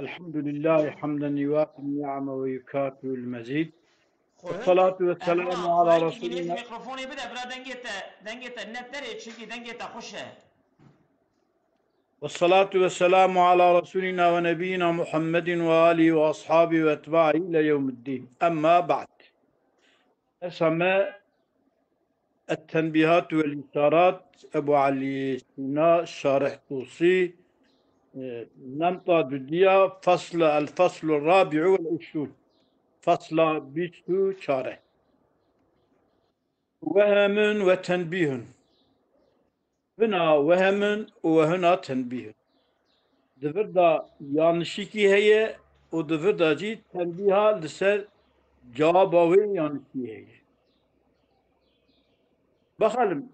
الحمد لله حمدا يوافي النعم ويكافئ المزيد. خود والصلاة والسلام احنا على خواهی که جنیت رسولنا میکروفونی بده برا دنگت نت نره چیکی دنگت خوشه. والصلاة والسلام على رسولنا ونبينا محمد وآله وأصحابه وأتباعه إلى يوم الدين. أما بعد، أسمى التنبيهات والإشارات أبو علي سينا شارح توصي نمطى دديا الفصل الرابع والعشرون فصل بيشتو شارح وهم وتنبيه. هنا وهم وهنا تنبيه. دفردا yanlışlıki heye o difırdacı tenbiha liser cevabı yanlışlıki heye. Bakalım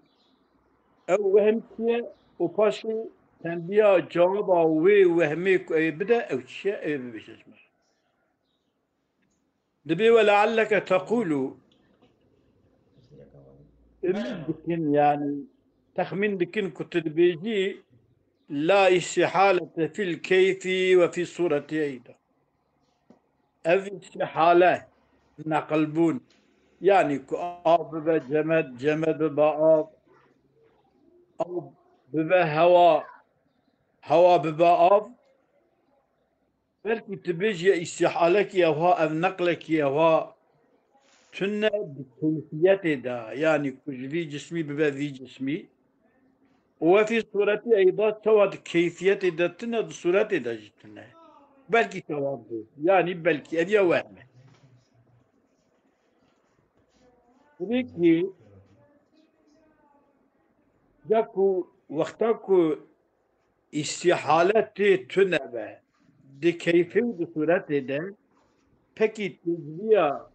ev vehmkiye o paşı tenbiha cevabı vehmi bide ev çiğe ev bişesme. Dibi ve lealleke tekulu ümit بله dikin yani tahmin dikin kutudbeci la istihalete fil keyfi ve fi sureti eyda. Ev istihale nakalbun. Yani ab ve cemed, cemed ve ab, ab ve hava, hava ve ab. Belki tibiciye istihalek yeva, ev naklek yeva. Tünne keyfiyet eda. Yani kujvi cismi ve vi cismi. وفي صورتي أيضا تواد كيفية إدتنا بصورة إدتنا belki cevabı. Yani belki ev ya verme. Tabii ki ya ku vakta ku istihaleti tünebe de keyfi de suret eden peki tezviya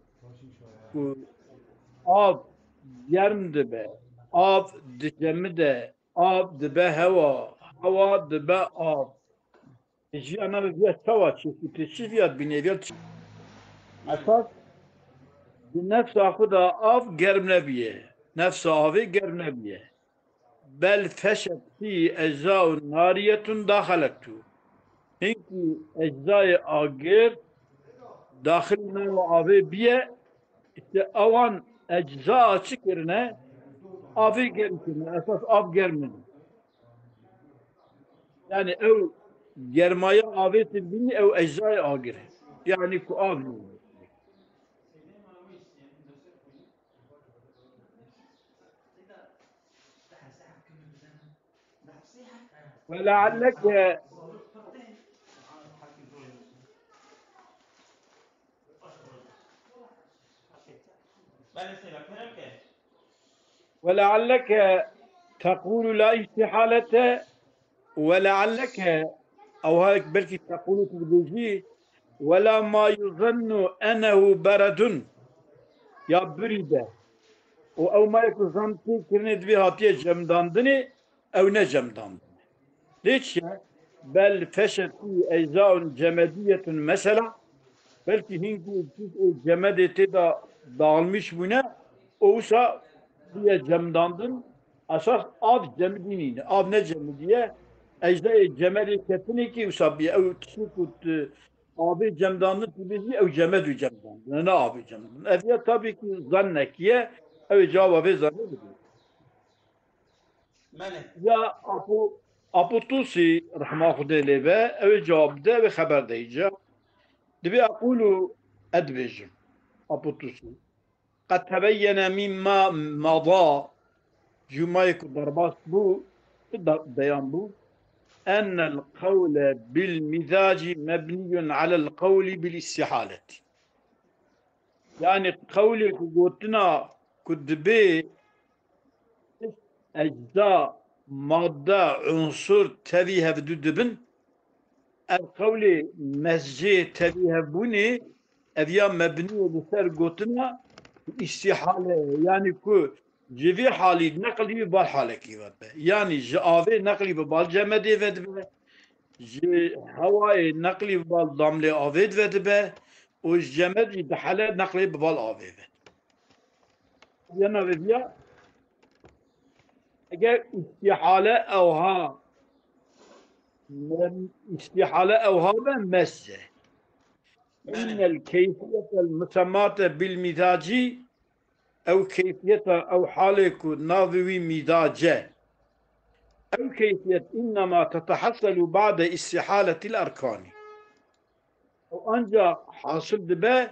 ku ab germ be ab dicemi de ab be hava be ab tezviya ana bir tava çeşit teşviyat bir nevi esas bir nefs akı da ab germ nebiye nefs abi germ nebiye bel feşet fi eczaun nariyetun dahalettu. Çünkü eczai agir dahiline ve abi biye işte avan ecza açık yerine abi gelişine esas ab gelmedi. Yani ev germaya abi tilbini ev eczai agir. Yani ku abi. ولعلك بله سیلا کرم که ولعلك تقول لا استحالة ولعلك أو هيك بلكي تقول تبديجي ولا ما يظن أنه برد يا بريدة أو ما يكون زمتي كرنت بها تي جمداندني أو نجمداندني ليش يا بل فشت في أجزاء جمادية مثلا belki hinki cemede da dağılmış buna olsa diye cemdandın asas av cemdini av ne cemdiye ecde cemedi ketini ki usabi ev tşukut abi cemdandın tibizi ev cemedü cemdandın ne abi cemdandın eviye tabii ki zannekiye ev cevabı zannediyor بله ya Abu Tusi rahmahude leve ev cevabı ve haber deyeceğim dibi akulu edbejim Abu Tusi قد تبين مما مضى جمعك ضربات بو بيان بو أن القول بالمزاج مبني على القول بالاستحالة يعني قولك قلتنا كدبي أجزاء مادة عنصر تبيها بدودبن القول مسجي تبيها بني أبيا مبني لسر قلتنا استحاله yani ku civi hali nakli bal haleki var be. Yani jave nakli bal cemedi ved be. Havai nakli bal damle aved ved be. O cemedi de hale nakli bal ave ved. Yana ve ya eğer istihale evha استحالة أو هذا مسه. إن بله الكيفية المسماة بالمزاج أو كيفية أو حالك ناظري مزاجه أو كيفية إنما تتحصل بعد استحالة الأركان وأنجا حاصل به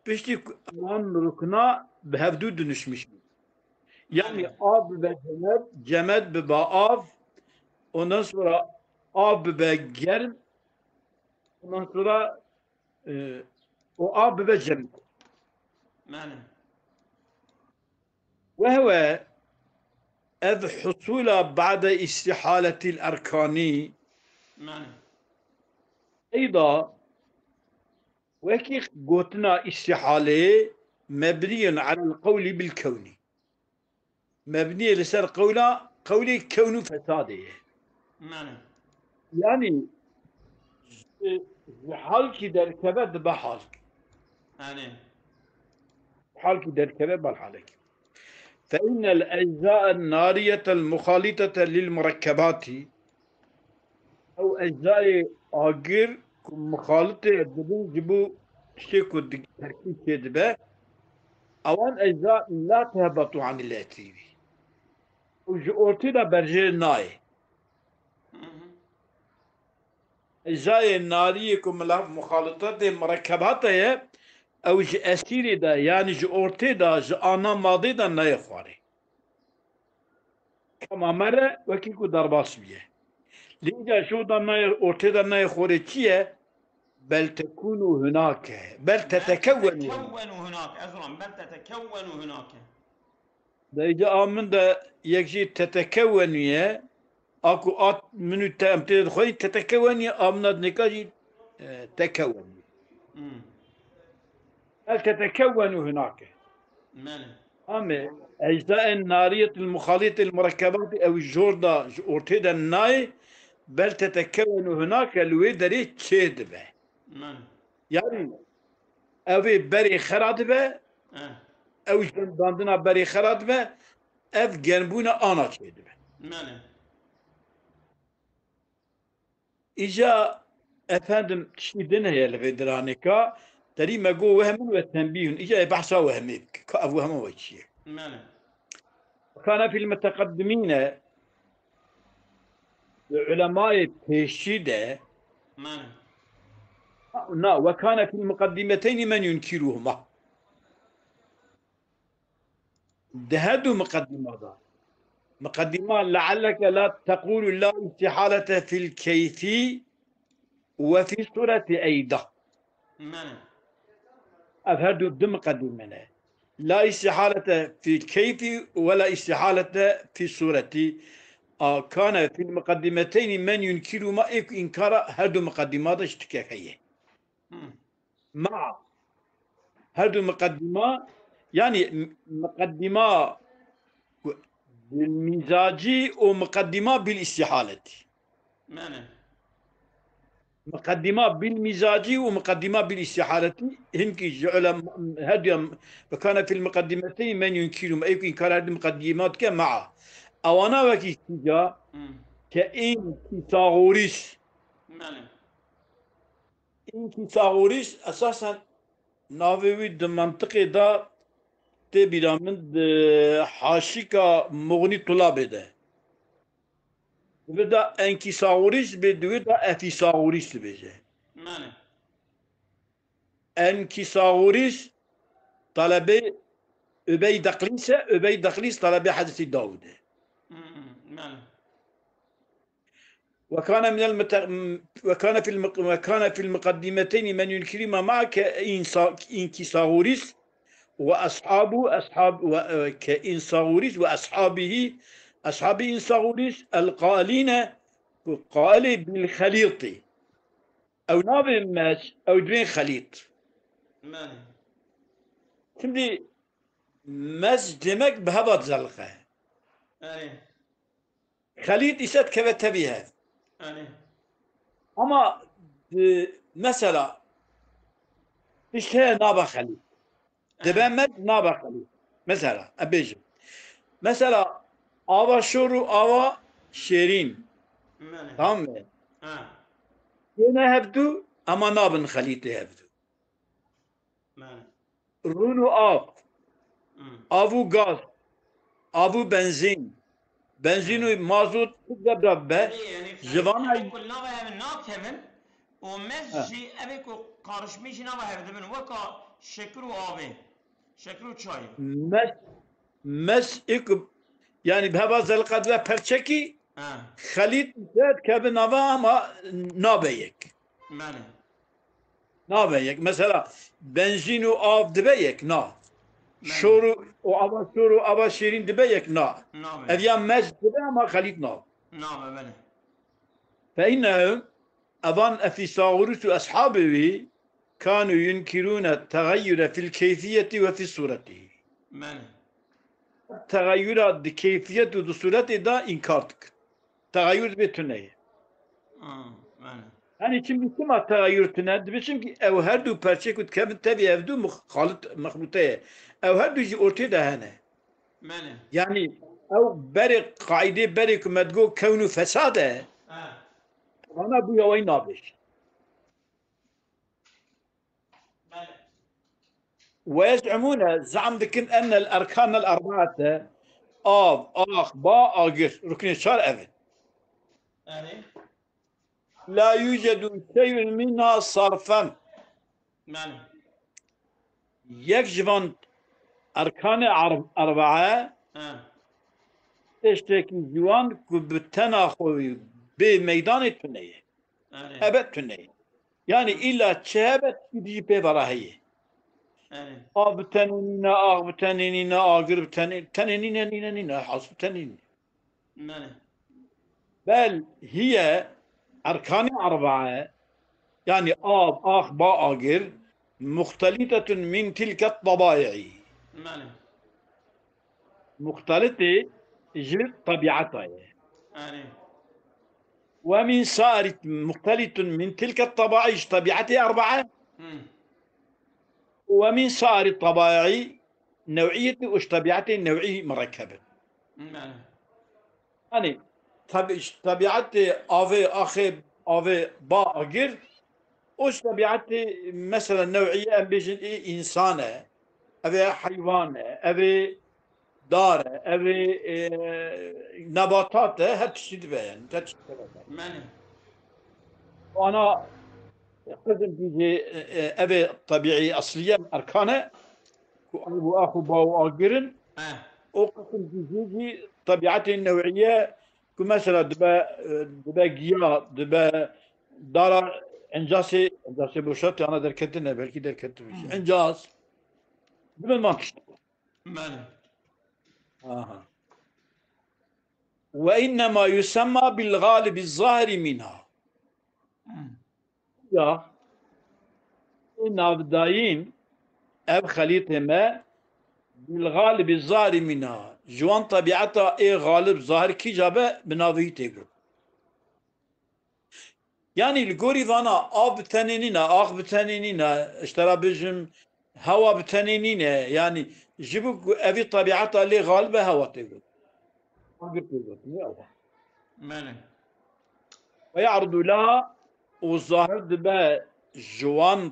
بشتي أمان ركنا بهفدو دنشمش يعني بله آب بجمد جمد ببا آب ondan sonra آب بجرم ondan sonra o آب بجمد بله وهو إذ حصول بعد استحالة الأركان بله أيضا وكي قلتنا استحالة مبني على القول بالكون مبني لسر قولي كون فساده بله يعني حالك در كبد بحالك بله حالك در كبد بالحالك فإن الأجزاء النارية المخالطة للمركبات أو أجزاء آجر مخالطة جبو شيكو تركيب كدبه أوان أجزاء لا تهبط عن الترتيب وجورتنا برجي ناي أجزاء النارية مخالطة مركبات أو أسيري دا يعني جورتي دا جانا ماضي دا ناي خواري كما مرة وكيكو درباس بيه لذا شو دا ناي أورتي دا ناي خوري كيه بل تكون هناك بل تتكون هناك عذرا بل تتكون هناك دا إجا آمن دا يكشي تتكون اكو ات منو تمتد خوي تتكون آمناد نكاجي تكون هل تتكون هناك بله أما أجزاء النارية المخالطة المركبات أو الجوردة أورتيدا الناي بل تتكون هناك الويدري تشيدبه بله يعني أوي بري خرادبه أو جندنا بري خرادبه أف جنبونا أنا تشيدبه بله إجا أفندم تشيدنا هي الفيدرانيكا تري ما جو وهم والتنبيه إجا بحثا وهمك كأبو هم وجهي بله كان في المتقدمين علماء بيشيدة بله وكان في المقدمتين من ينكرهما دهدوا مقدمة مقدمة لعلك لا تقول لا استحالة في الكيف وفي صورة أيضا بله أفهدوا بمقدمنا لا استحالة في الكيف ولا استحالة في صورة كان في المقدمتين من ينكر ما إنكار هدو مقدمات اشتكاكية مع هدو مقدمة يعني مقدمة بالمزاج ومقدمة بالاستحالة بله مقدمة بالمزاج ومقدمة بالاستحالة هنك جعل هدي وكان في المقدمتين من ينكر ما إنكار هذه المقدمات كمع أوانا وكي تجا كإن كيثاغوريس بله إن كيثاغوريس أساسا ناوي منطقي دا تبيرا من حاشيكا مغني طلابه ده بدا انكيساغوريس بدودا افيساغوريس بيجي بله انكيساغوريس طلبي أبي دقليس طلبي حدث داود بله وكان وكان في المقدمتين من ينكر ما معك انكيساغوريس وأصحابه كإنساغوريس وأصحابه أصحاب إنساغوريس القائلين قال بالخليط أو نابل الماس أو دوين خليط بله şimdi mez demek behabat zalqa. بله Halit ise kevete bihe. بله Ama mesela işte naba halit. Debemet naba halit. Mesela abicim. Mesela ava şoru ava şerin. بله Tamam mı? هنا هبدو أما نابن خليته هبدو ماله رونو آفو غاز آفو بنزين مازوت بربه يعني جوانا أبي كل نوع من نوع كمان ومسجي أبي كل قارشميش نوع هذا من وكا شكرو آبي شكرو شاي مس إك يعني بهذا زلقت له برشكي خليت زاد كبنافا ما نابيك ماله مثلا بنزين وآب دبيك شورو وأبا شيرين دبيك نعم أبيان مس دبي ما خليت نعم ماله فإنهم أظن أفيساغورس أصحابه كانوا ينكرون التغير في الكيفية وفي الصورة ماله تغيرات كيفية وصورة دا إنكارتك تغير بتنيه ماله يعني şimdi kim تغير تناد بيشم ki ev her du parça kut kevin tabi ev du مخلوطة ev her du جي ortaya da hene ماله yani ev beri kaide beri kumetgo kevnu fesade bana bu yavayı nabiş ماله ويزعمون زعم ذكن أن الأركان الأربعة آب آخ با آجر ركن شار أبد أري لا يوجد شيء منها صرفا ماله يكجبان أركان أربعة اشتكي جوان كبتنا خوي بميدان تنية أري أبد تنية يعني إلا تشابت يجي ببراهية أري آب تنينينا آغ تنينينا آغر تنينينا نينا حصب تنينينا ماله بل هي أركان أربعة يعني آب آخ با آغر مختلطة من تلك الطبائع ماله مختلطة جل طبيعتها أري ومن سائر مختلط من تلك الطبائع طبيعتها أربعة ومن سائر الطبائع نوعية وش طبيعته نوعية مركبة ماله يعني طبيعته أوي با أجر وش طبيعته مثلا نوعية أم بيجن إنسانة أبي حيوانة أبي دارة أبي نباتات هتشتي بيان ماله وأنا قسم بيجي أبي طبيعي أصلية أركانه وأبو أخو باو أجرن وقسم بيجي طبيعته النوعية كمثلا دبا جيا دبا دارا إنجاسي بوشات أنا دركتنا بلكي دركتنا إنجاز دبا ما تشتغل ماله وإنما يسمى بالغالب الظاهر منها يا إن أبداين أب خليطة ما بالغالب الظاهر منها جوان طبيعتها إيه غالب ظاهر كي جابه بناوي تيجو يعني الجوري فانا آب بتنينينا آخ بتنينينا اشترى بجم هوا بتنينينا يعني جيبوا أبي طبيعتها اللي غالبة هوا تيجو ماله ويعرض لها والظاهر دبا جوان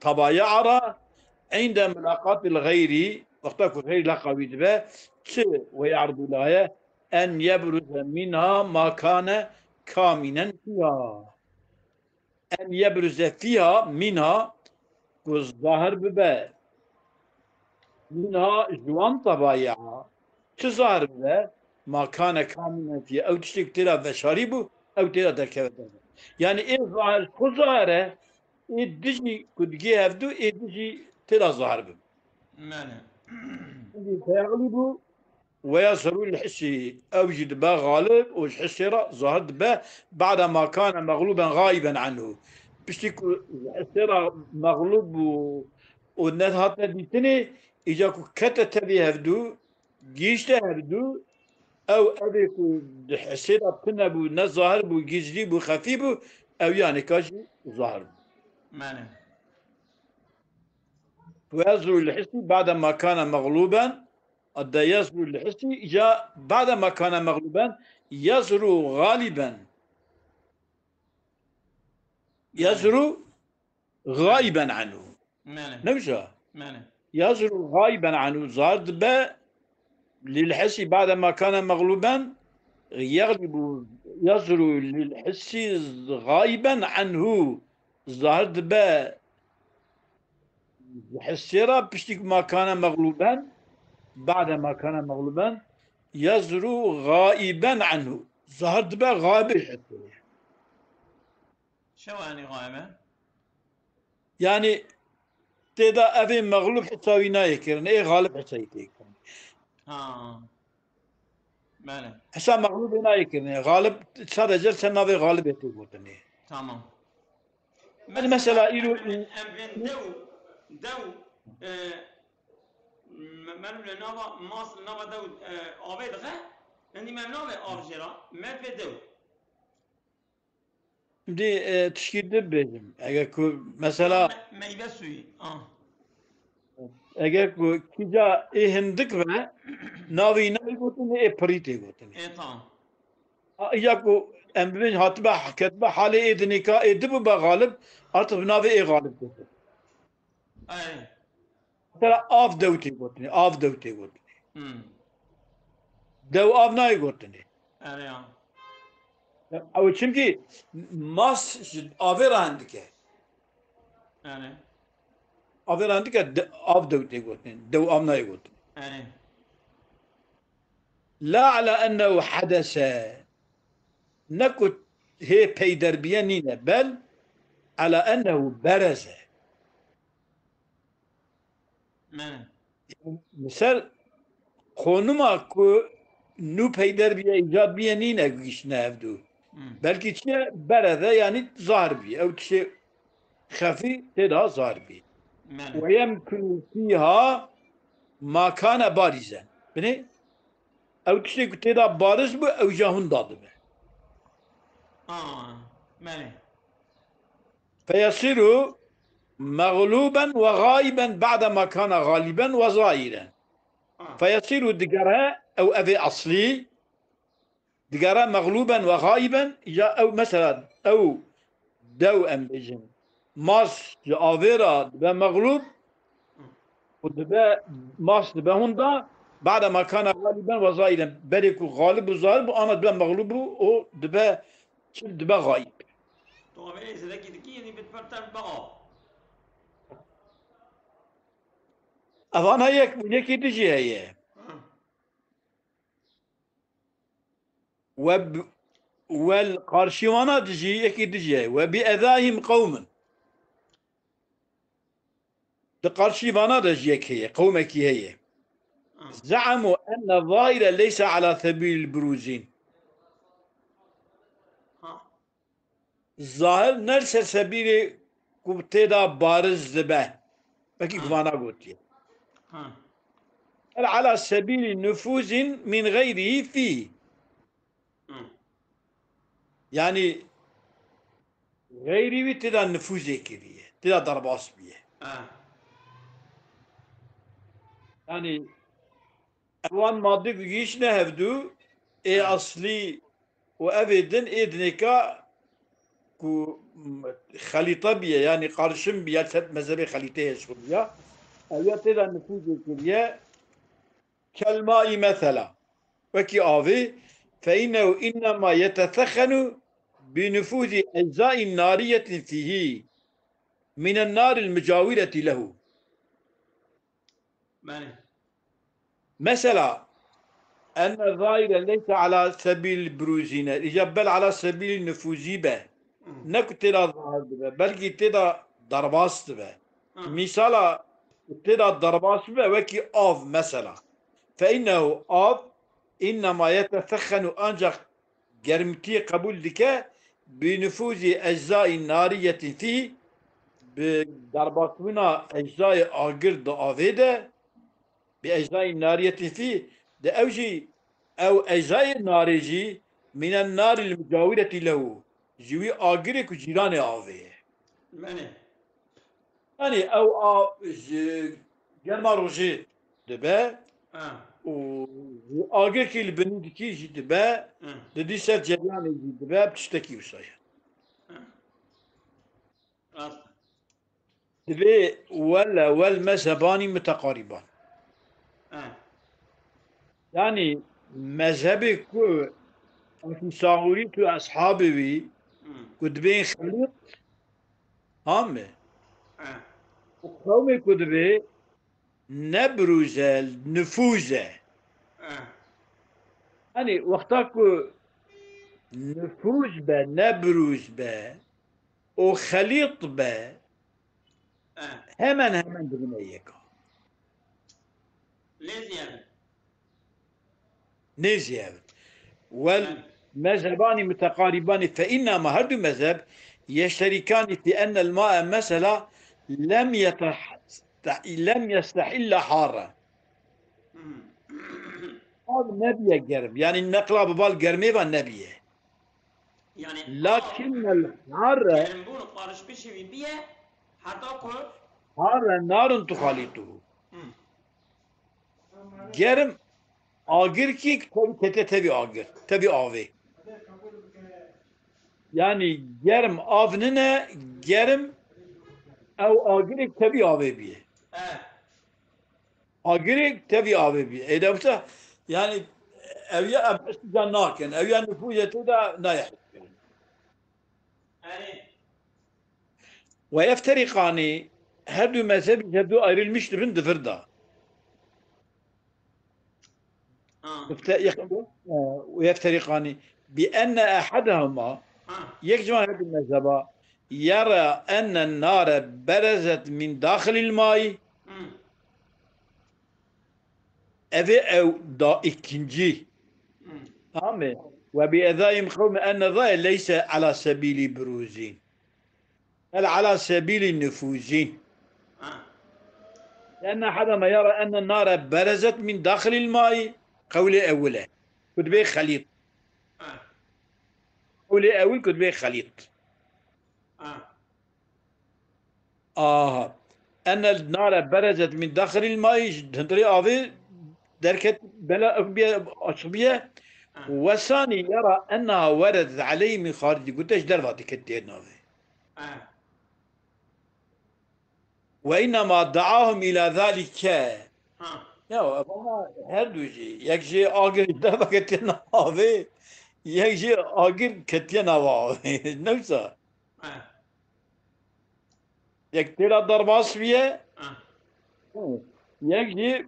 طبايعها عند ملاقاة الغير وقتك غير لقوي دبا ويعرض لها أن يبرز منها ما كان كامنا فيها أن يبرز فيها منها والظاهر ببا منها جوان طبايعها ظاهر ببا ما كان كاملا فيها أو تشتك ترى فشاربه أو ترى دركبه يعني إيه ظاهر خو ظاهره إيه دجي كدجي هفدو إيه دجي ترى ظاهر ببا ماله فيغلب ويظهر الحسي أوجد با غالب وحسي ظهر با بعد ما كان مغلوبا غائبا عنه بشتك حسي مغلوب والنهات ديتني إجاكو كتا تبي هفدو جيشتا هفدو أو أبيكو حسي بتنا بو نظاهر بو جيجلي بو خفي بو أو يعني كاشي ظهر ماله ويظهر الحسي بعد ما كان مغلوبا قد يظهر الحسي جاء بعد ما كان مغلوبا يظهر غالبا يزرو غائبا عنه ماله نمشى ماله يزرو غائبا عنه ظهر دبا للحس بعدما كان مغلوبا يغلب يزرو للحس غائبا عنه ظهر دبا حسيرا بشتك ما كان مغلوبا بعدما كان مغلوبا يزرو غائبا عنه ظهر دبا غائب الحسيرة شو يعني غائبة؟ يعني تدا أبي مغلوب حساوي نايكرن إيه غالب حساوي تيكرن ها ماله حسا مغلوب نايكرن غالب صار جلسة نابي غالب يتيكوتني تمام يعني مثلا مثلا إلو أبن دو منو لنابا ماس لنابا دو آبه دخه عندي ممنوع آب جرا مد به دو دي تشكيل دبجم أجا كو یا مثلا meyve suyu. أجا كو كيجا إيه هندك بقى ناوي نايكوتني إيه بريتيكوتني Tamam. إياكو أم بين هاتبا كتبا حالي إيه دنيكا إيه دبو بغالب أرتب ناوي إيه غالب كوتني Evet. مثلا آف دوتي كوتني آف دوتي كوتني Hmm. دو آف نايكوتني Evet ya. او çünkü mas averandike Evet. averandike av devte gotin dev amna gotin Evet. لا على انه حدث نكت هي بيدربيانين بل على انه برز Evet. مثال خونما كو نو بيدربيا ايجاد بيانين ايش نافدو Hmm. بلكي تشي برز يعني ظاهر بي او تشي خفي تدا ظاهر بي Evet. ويمكن فيها ما كان بارزا بني او تشتي تدا بارز بو او جاهون داد به Evet. فيصير مغلوبا وغائبا بعدما كان غالبا وظاهرا فيصير دقرها او ابي اصلي دقرها مغلوبا وغائبا جاء او مثلا او دو ام بجن ماس جافيرا دبا مغلوب ودبا ماس دبا هوندا بعدما كان غالبا وظاهرا بريكو غالب وظاهر انا دبا مغلوب او دبا دبا غايب تو öyle ise de gidip yeni bir parça bağ. أظن يكي تجي هي والقرشيوانات تجي يكي تجي هي وبأذاهم قوم القرشيوانات تجي هي قومك هي زعموا أن الظاهر ليس على سبيل البروزين الظاهر نرسل سبيل كبتدا بارز ذبه بكي كفانا قلت على سبيل نفوذ من غيره فيه يعني غيري تدا نفوذ كبير تدا ضرباس بيه يعني اوان مادي بيجيش نهفدو اي اصلي وابدا ادنكا كو خليطه بيه يعني قارشم بيا ست مذهبي خليطه سوريا اويا تدا نفوذ كبير كالماء مثلا وكي آوي فإنه إنما يتثخن بنفوذ أجزاء نارية فيه من النار المجاورة له مثلا أن الظاهر ليس على سبيل البروزين بل على سبيل النفوذ به نكو تدا ظاهر به بلكي تدا ضرباست به مثلا تدا ضرباست به وكي آف مثلا فإنه آف إنما يتثخن أنجق جرمتي قبول لك بنفوذ أجزاء نارية فيه بضرباتنا أجزاء آجر دعوه بأجزاء نارية فيه ده أوجي أو أجزاء نارجي من النار المجاورة له جوي آجرك جيران آوه يعني أو جرما روجي دبا وآجر كي البندكي جي دبا ددي سر جريان جي دبا بتشتكي وصايا راست دبي ولا والمذهبان متقاربان يعني مذهبك في صاغوري تو أصحابي كدبين خليط هامه وقومي كدبي نبرز النفوذ يعني وقتك نفوذ به نبرز به وخليط به همان دبنيك ليش يعني نزيان مالي والمذهبان متقاربان فإنما هذا المذهب يشتركان في أن الماء مثلا لم يستحل حارا هذا نبي جرم يعني النقلة ببال جرمي والنبي يعني لكن الحارة يعني بقول قارش بشي بيه حتى أقول حارة نار تخالطه جرم آگر کی تبي آگر تبي آوي يعني جرم آفننا جرم أو آگر تبي آوي بيه آگری تبی آبی بی. ایده بسه yani evya abdestten naken, evya nüfuzeti de nayah. يعني Ve yefterikani her du mezhep ceddu ayrılmıştır bin dıfırda. Ve yefterikani bi enne ahadahuma yekcuma her du mezheba yara ennen nare berezet min dâhilil mai evi ev da ikinci. Tamam mı? Ve bi edayim kavmi enne zâye leyse ala sebili bruzin. بل على سبيل النفوذ لأن أحدهما يرى أن النار برزت من داخل الماء قولي أوله كنت بيه خليط قولي أول كنت بيه خليط أن النار برزت من داخل الماء هندري أبي دركت بلا أصبية والثاني يرى أنها وردت عليه من خارج قلت إيش درباتي كتير نافي وإنما دعاهم إلى ذلك يا أبا هردو شيء يكشي آخر دفع كتير نافي يكشي آخر كتير نافي نفسه يكتير ضرباس فيه يكشي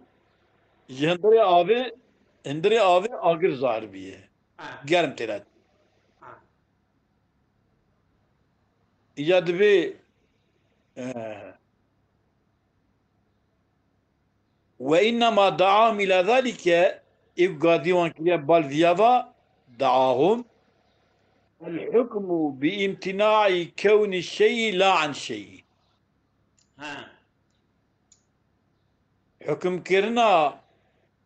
هندري آبي آخر ظاهر بيه گرم تراد إيجاد بي وإنما دعاهم إلى ذلك إبقى ديوان كليا بالفيافا دعاهم الحكم بامتناع كون الشيء لا عن شيء حكم كرنا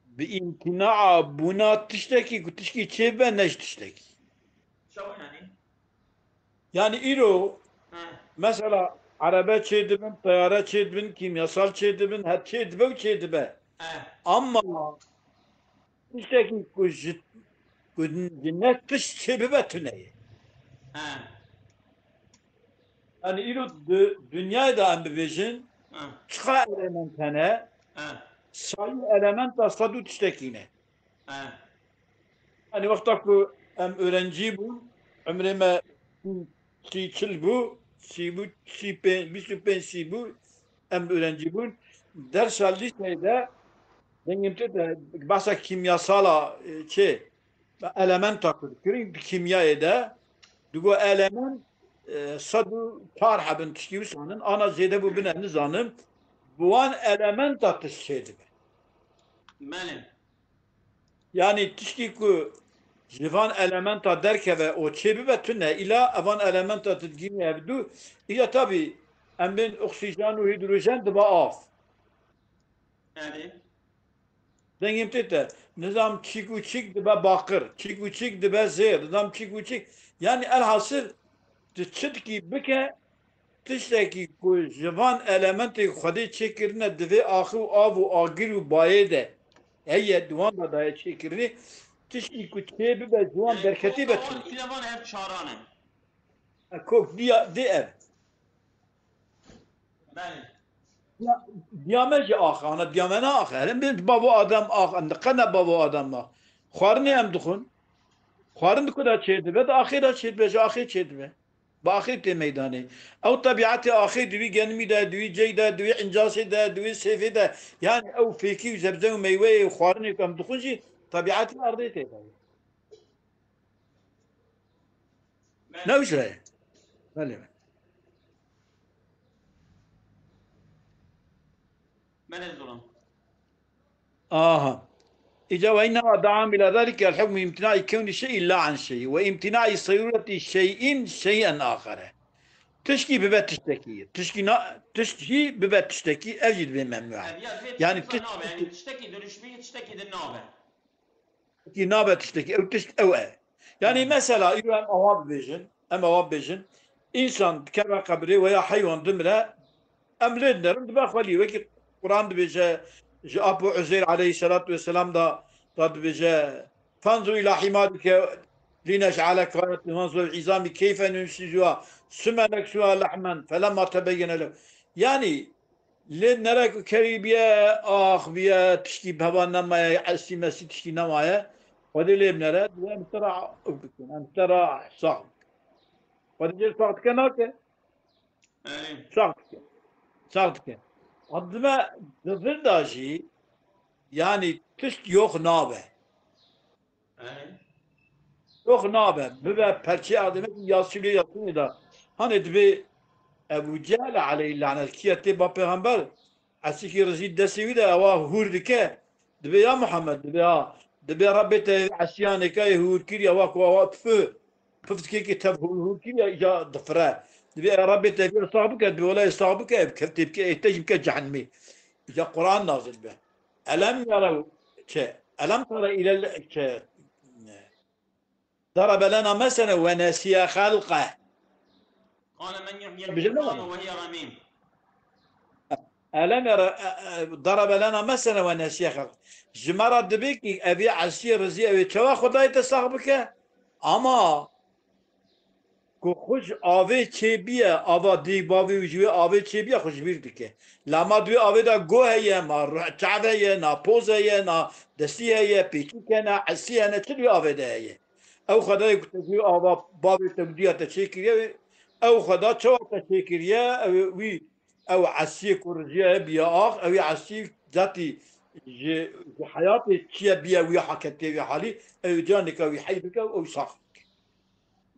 بامتناع بنا تشتكي تشكي تشيبه نش تشتكي شو يعني؟ يعني إيرو مثلا araba çedibin, tayara çedibin, kimyasal çedibin, her çedibe çedibe. Ama işte ki cennet dış çedibe tüneyi. Yani ilo dünyayı da ambivejin, çıka elementene, sayı element asla tüştekine. Yani vakta ku em öğrenci bu, ömreme çil bu, bu, bir bu, em öğrenci bu. Ders aldı şeyde, dengimte de bahsa kimyasala element takıldı. Kırın bir kimya ede, dugo element sadu tarhabın tişkivi sanın, ana zede bu binen zanım, bu an element tatlı şeydi. Benim. Yani tişki ku jivan elementa derke ve o çebi ve tüne ila avan elementa tedgini evdu, iya tabi emin oksijen ve hidrojen de af. Yani Dengim tete. Nizam çiku çik dibe bakır. Çiku çik dibe zehir. Nizam çiku çik. Yani elhasıl çıtki bike tişteki ku jivan elementi xwedê çêkirine divê axî û av û agir û bayê de heye diwan da daye çêkirinê tiştî ku çê bibe ciwan berketî be tune. İlevan ev çarane. Kok dê ev. بله دیامه آخه آن دیامه نه آخه هلم بید بابا آدم آخه قنا بابا آدم ما خوارنی هم دخون خوارن کدا چید به آخر چید به آخر چید به با آخر تی میدانه او طبیعت آخر دوی گنمی ده دوی جی ده دوی انجاسی ده دوی سیفی ده یعنی او فیکی و زبزه و میوه و خوارنی کم دخونشی طبیعت ارضی تی ده بله نوشه بله بله ظلم آها إذا وإنما دعا إلى ذلك الحكم امتناع كون الشيء لا عن شيء وامتناع صيرورة شيء شيئا آخر تشكي ببت تشتكي تشكي ببت تشتكي أجد بممنوع یا دوی يعني تشتكي صار نابه يعني تشتكي درشبي تشتكي در نابه تشتكي نابة تشتكي أو أو يعني مثلا إذا أم أواب بيجن إنسان كما قبري ويا حيوان دمرة أمرين نرد بخلي وكي القرآن بيجا جاء أبو عزير عليه الصلاة والسلام دا بيجا فانظر إلى حمارك لنجعلك آية وانظر العظام كيف ننسجها ثم نكسوها لحما فلما تبين له يعني لين نراك كريبيا آخ بيا تشكي بهوانا ما يحسي مسي تشكي نمايا ودي اللي بنرى دوام ترى أم ترى صعب ودي جل صعب كناك يعني صعب صعب Adıma dıdır dahi yani tüst yok nabe. يعني Yok nabe. Bübe perçe adıma yasını da. Hani dibi Ebu Cehil aleyhi lanet kiyeti ba peygamber asiki rezid desivi de ava hur dike. Dibi ya Muhammed dibi ya. Dibi Rabbi te asyane kay hur kiri ava ko ava pfı. Pfıft ki tab hur kiri ya dıfra. Dibi ya Rabbi te bir sahabık dibi olay sahabık kefti ki ihtecim ke cehennemi. Ya Kur'an nazil be. Elem yarav elem tara ile ضرب لنا مثلا ونسي خلقه قال من يحيي العظام بجنبه وهي رميم ألم يرى ضرب لنا مثلا ونسي خلقه جمرة دبيك أبي عسير رزي أبي توا خداي تصاحبك أما کو خوش آوه چه بیه آوا دی باوی وجوه آوه چه بیه خوش بیر دکه لما دوی آوه دا گو هیه ما چعب هیه نا پوز هیه نا دستی هیه پیچیکه نا عسی هیه چه دوی آوه ده هیه او خدای کتوی آوا باوی تبدیه تا چه کریه او خدا چه تا چه کریه او وی او عسی کرجیه بیا آخ او عسی ذاتی حیات چیه بیا وی حکتی وی حالی او جانک وی حی بکه او ساخت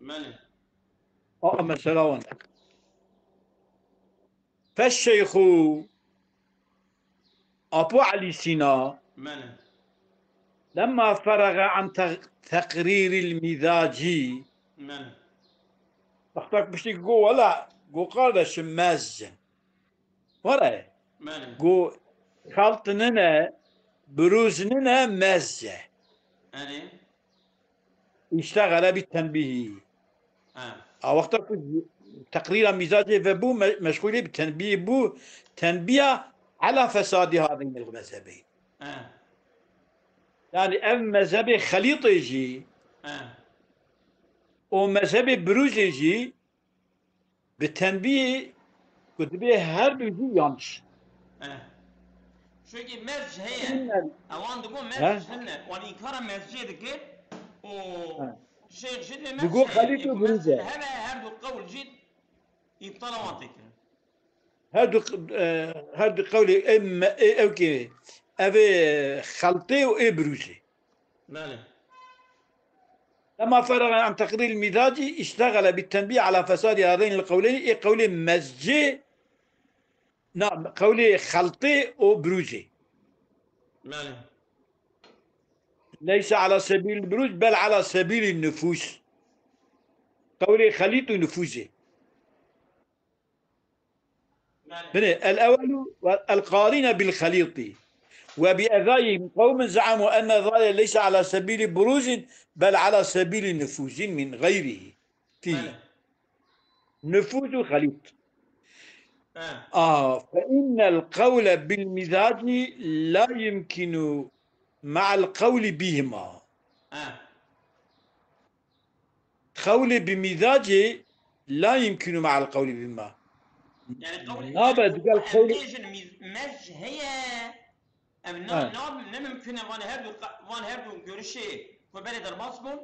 بله مثلا فالشيخ أبو علي سينا بله لما فرغ عن تقرير المزاج بله اختك بشي جو ولا جو قال شماز ولا بله جو خلطننا بروزننا مزة يعني اشتغل بالتنبيه اه أو وقتك تقرير المزاج فبو مشغول بالتنبيه بو تنبيه على فساد هذين المذهبين اه يعني أم مذهب خليط يجي اه ومذهب بروز يجي بالتنبيه كتبه هر بيجي يانش اه شو يجي مرج هي إن اوان تقول مرج ها هن والانكار مرج دكي و ها شيخ جد مرج بيقول هي خليط يكون مرج وبروزة هذا هردو قول جد يبطل وانتك هادو هادو قولي إما إيه أوكي أبي خلطي وإيه بروزي بله لما فرغ عن تقرير المزاج اشتغل بالتنبيه على فساد هذين القولين إيه قولي مزجي نعم قولي خلطي وبروزي بله ليس على سبيل البروز بل على سبيل النفوس قولي خليط نفوسي بله الأول القارين بالخليط وبأذايهم قوم زعموا أن ذلك ليس على سبيل بروز بل على سبيل نفوذ من غيره فيه بله نفوذ خليط اه فإن القول بالمزاج لا يمكن مع القول بهما اه قول بمزاج لا يمكن مع القول بهما يعني قول نابه قال قول اميجن مج هي ام ناب نمكن وان هردو görüşe كبالي درباس بون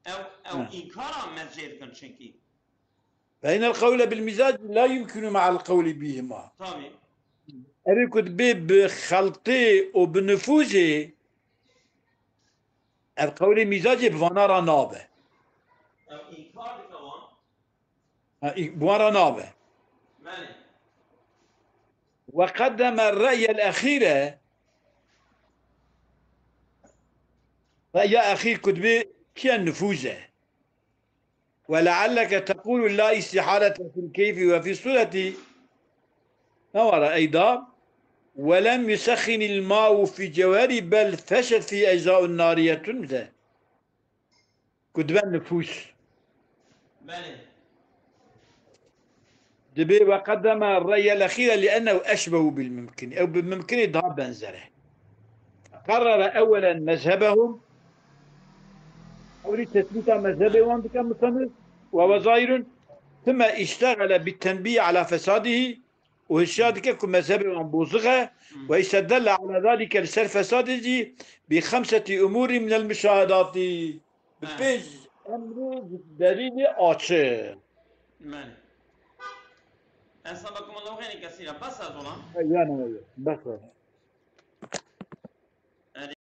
او انكارا مسجد كان شنكي فإن القول بالمزاج لا يمكن مع القول بهما. طبعا أبي كنت بخلطي وبنفوذي القول مزاجي بفنارا نابه او انكار كمان بوارا نابه. مالي وقدم الرأي الأخير رأي أخير كتبه كان نفوذه. ولعلك تقول لا استحالة في الكيف وفي الصورة نور أيضا ولم يسخن الماء في جواري بل فشت في أجزاء نارية ذا كتبه نفوذ مالي دبي. وقدم الرأي الأخير لأنه أشبه بالممكن أو بالممكن ضرب بنزره. قرر أولا مذهبهم أولي تثبيت مذهبهم كمصنف وهو ظاهر ثم اشتغل بالتنبيه على فساده وهشاد كم مذهبهم بوزغه واستدل على ذلك لسر فساده بخمسة أمور من المشاهدات ببيج أمر دليل آتشه. مالي أسألكم الله خير كثيرا بس أظن يعني بس